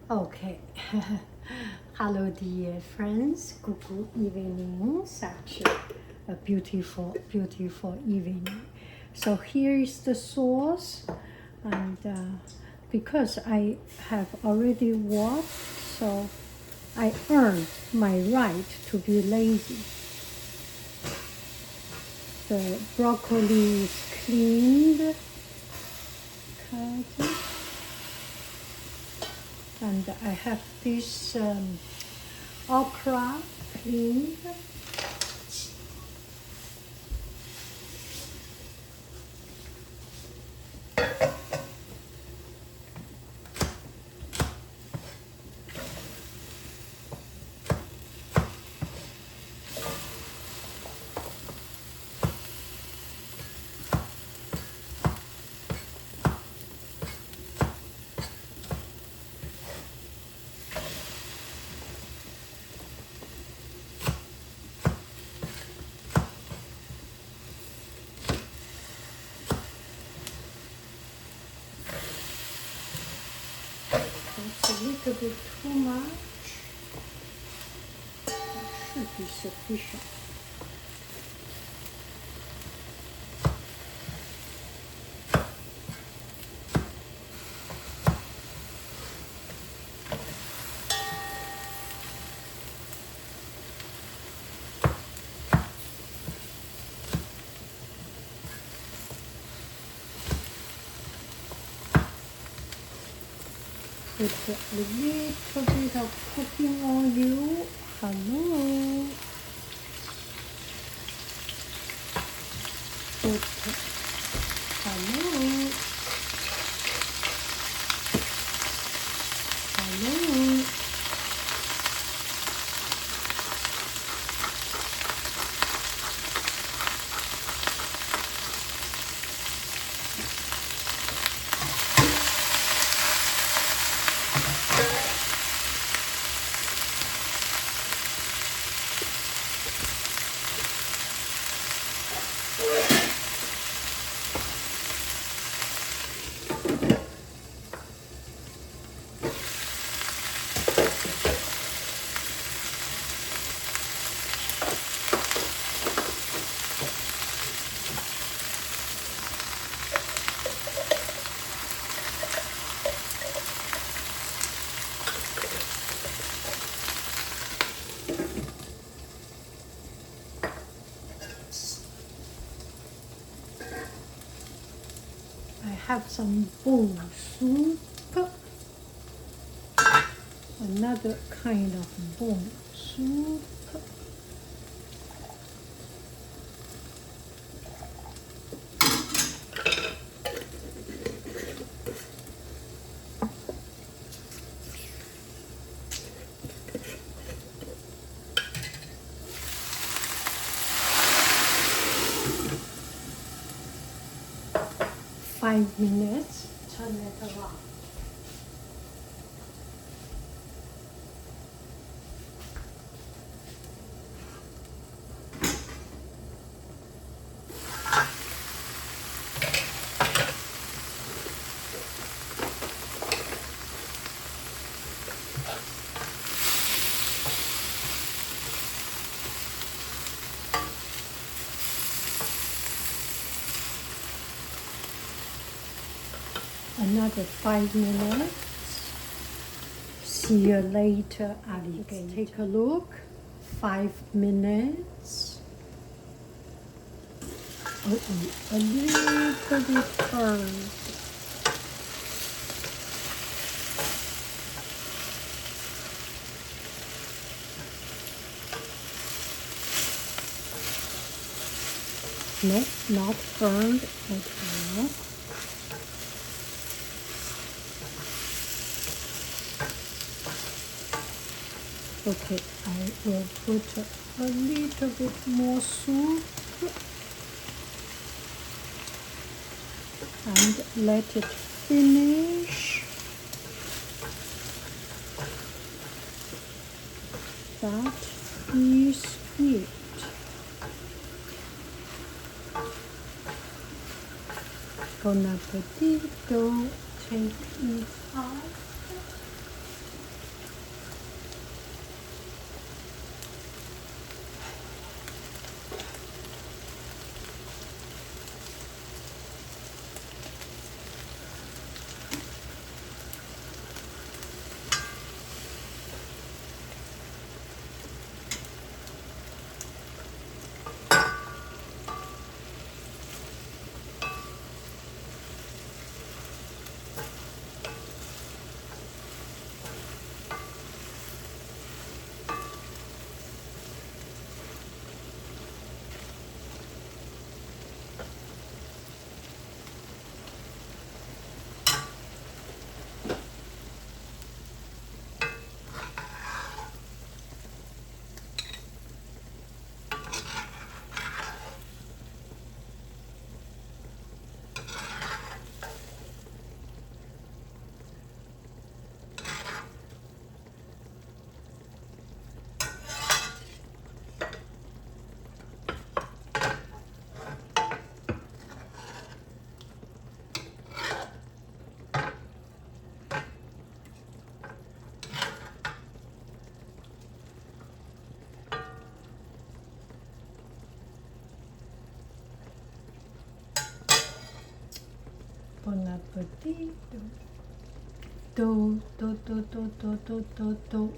Okay. Hello, dear friends. Good evening. Such a beautiful, beautiful evening. So here is the sauce, and because I have already worked, so I earned my right to be lazy. The broccoli is cleaned, cut. And I have this okra cleaned. It's a little bit too much. It should be sufficient. Put a little bit of cooking oil. Hello. Put hello. Hello. 还 have some bone soup, another kind of bone soup. Five minutes, turn it around. Another 5 minutes. See you later, Ali. Okay, take a look. 5 minutes. A little bit burned. No, not burned at all. Okay, I will put a little bit more soup and let it finish. That is it. Bon appetito, take it out. Bon appetito. Do, do, do, do, do, do, do, do.